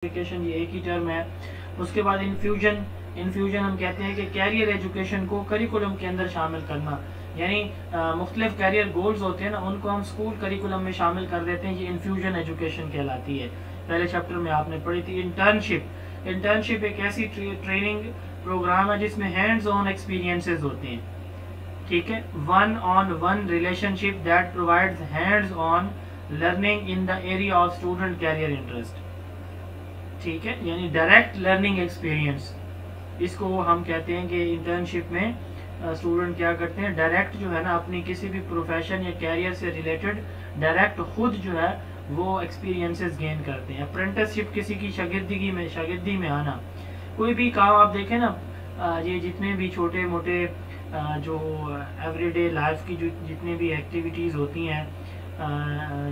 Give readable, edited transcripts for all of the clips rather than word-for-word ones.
Education, ये एक ही term है। उसके बाद इन्फ्यूजन, इन्फ्यूजन हम कहते हैं कि कैरियर एजुकेशन को करिकुलम के अंदर शामिल करना, यानी मुख्तलिफ कैरियर गोल्स होते हैं ना, उनको हम स्कूल करिकुलम में शामिल कर देते हैं। ये इन्फ्यूजन एजुकेशन कहलाती है। पहले चैप्टर में आपने पढ़ी थी इंटर्नशिप। इंटर्नशिप एक ऐसी ट्रेनिंग प्रोग्राम है जिसमें हैंड्स ऑन एक्सपीरियंसेस होते हैं, ठीक है। One on one relationship that provides hands on learning in the area of student career interest, ठीक है, यानी डायरेक्ट लर्निंग एक्सपीरियंस। इसको हम कहते हैं कि इंटर्नशिप में स्टूडेंट क्या करते हैं, डायरेक्ट जो है ना अपनी किसी भी प्रोफेशन या कैरियर से रिलेटेड डायरेक्ट खुद जो है वो एक्सपीरियंसेस गेन करते हैं। अप्रेंटिसशिप किसी की शागिर्दी में आना, कोई भी काम आप देखें ना, ये जितने भी छोटे मोटे जो एवरीडे लाइफ की जो जितनी भी एक्टिविटीज़ होती हैं,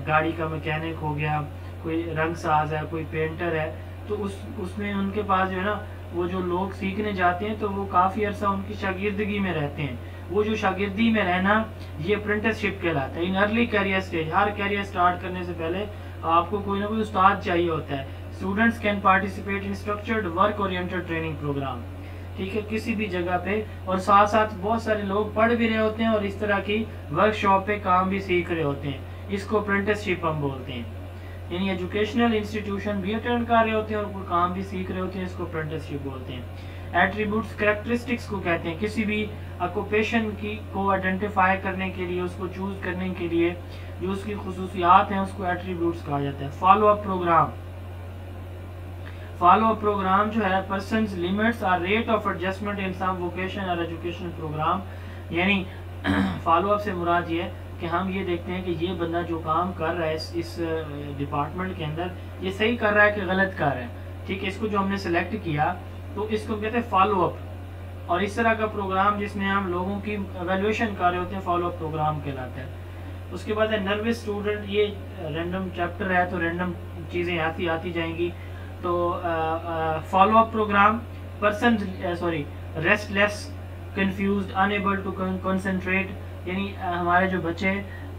गाड़ी का मैकेनिक हो गया, कोई रंग साज है, कोई पेंटर है, तो उसमें उनके पास जो है ना वो जो लोग सीखने जाते हैं तो वो काफ़ी अरसा उनकी शागिर्दगी में रहते हैं। वो जो शागिर्दी में रहना ये अप्रेंटिसशिप कहलाता है। इन अर्ली कैरियर स्टेज, हर कैरियर स्टार्ट करने से पहले आपको कोई ना कोई उस्ताद चाहिए होता है। Students can participate in structured work oriented training programme, ठीक है, किसी भी जगह पे, और साथ साथ बहुत सारे लोग पढ़ भी रहे होते हैं और इस तरह की वर्कशॉप पे काम भी सीख रहे होते हैं। इसको अप्रेंटिसशिप हम बोलते हैं। यानी एजुकेशनल इंस्टीट्यूशन भी अटेंड कर रहे होते हैं और कोई काम भी सीख रहे होते हैं, इसको अप्रेंटिसशिप बोलते हैं। एट्रीब्यूट्स, कैरेक्टरिस्टिक्स को कहते हैं, किसी भी ऑक्यूपेशन की को आइडेंटिफाई करने के लिए, उसको चूज करने के लिए जो उसकी खुसूसियात हैं उसको एट्रीब्यूट्स कहा जाता है। Follow up programme, follow up programme जो है पर्सन्स लिमिट्स और rate of adjustment in some vocation और एजुकेशनल प्रोग्राम, यानी फॉलो अप से मुराद ये है कि हम ये देखते हैं कि ये बंदा जो काम कर रहा है इस डिपार्टमेंट के अंदर ये सही कर रहा है कि गलत कर रहा है, ठीक है। इसको जो हमने सेलेक्ट किया तो इसको कहते हैं फॉलो अप, और इस तरह का प्रोग्राम जिसमें हम लोगों की एवेल्युएशन कर रहे होते हैं फॉलो अप प्रोग्राम कहलाता है। उसके बाद है नर्वस स्टूडेंट, ये रैंडम चैप्टर है तो रैंडम चीज़ें आती जाएंगी। तो follow up programme, person restless, confused, unable to concentrate, यानी हमारे जो बच्चे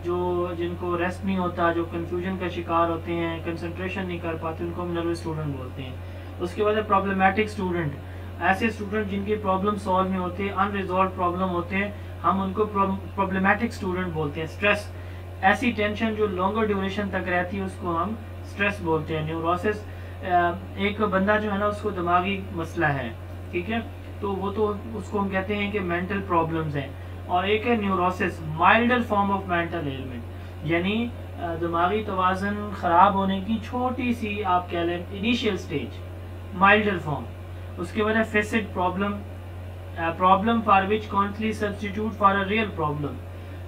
जो जिनको रेस्ट नहीं होता, जो कंफ्यूजन का शिकार होते हैं, कंसंट्रेशन नहीं कर पाते, उनको हम नर्वस स्टूडेंट बोलते हैं। उसके बाद है प्रॉब्लमेटिक स्टूडेंट, ऐसे स्टूडेंट जिनके प्रॉब्लम सॉल्व नहीं होते, अनरिजॉल्व प्रॉब्लम होते हैं, हम उनको प्रॉब्लमेटिक स्टूडेंट बोलते हैं। स्ट्रेस, ऐसी टेंशन जो लॉन्गर ड्यूरेशन तक रहती है उसको हम स्ट्रेस बोलते हैं। न्यूरोसिस, एक बंदा जो है ना उसको दिमागी मसला है, ठीक है, तो वो तो उसको हम कहते हैं कि मेंटल प्रॉब्लम्स हैं। और एक है neurosis, milder form of mental element, यानी दिमागी तवाज़ुन ख़राब होने की छोटी सी आप कह लें इनिशियल स्टेज, माइल्डर फॉर्म। उसके बाद है faced problem, problem for which counselor substitute for a real problem,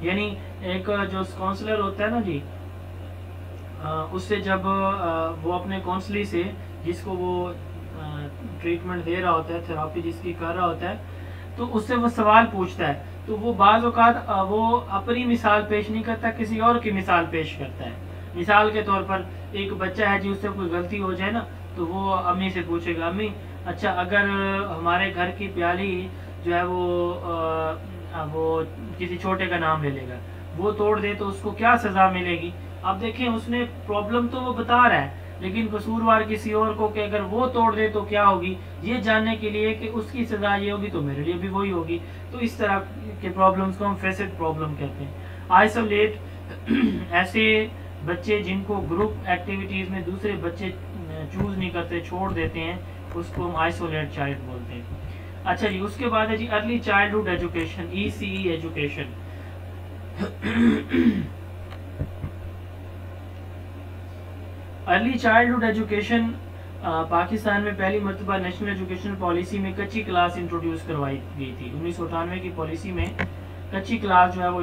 यानी एक जो काउंसलर होता है ना जी, उससे जब वो अपने काउंसलर से जिसको वो ट्रीटमेंट दे रहा होता है, थेरेपी जिसकी कर रहा होता है, तो उससे वो सवाल पूछता है, तो वो बाज़ औक़ात वो अपनी मिसाल पेश नहीं करता, किसी और की मिसाल पेश करता है। मिसाल के तौर पर एक बच्चा है जी, उससे कोई गलती हो जाए ना तो वो अम्मी से पूछेगा, अम्मी अच्छा अगर हमारे घर की प्याली जो है वो किसी छोटे का नाम ले लेगा, वो तोड़ दे तो उसको क्या सज़ा मिलेगी। अब देखें उसने प्रॉब्लम तो वो बता रहा है लेकिन कसूरवार किसी और को कि अगर वो तोड़ दे तो क्या होगी, ये जानने के लिए कि उसकी सजा ये होगी तो मेरे लिए भी वही होगी। तो इस तरह के प्रॉब्लम्स को हम फेसिड प्रॉब्लम कहते हैं। आइसोलेट, ऐसे बच्चे जिनको ग्रुप एक्टिविटीज में दूसरे बच्चे चूज नहीं करते, छोड़ देते हैं, उसको हम आइसोलेट चाइल्ड बोलते हैं। अच्छा जी, उसके बाद है जी early childhood education, ECE education. Early childhood education Pakistan में पहली मरतबा नेशनल एजुकेशन पॉलिसी में कच्ची क्लास इंट्रोड्यूस करवाई गई थी। 1998 की पॉलिसी में कच्ची क्लास जो है वो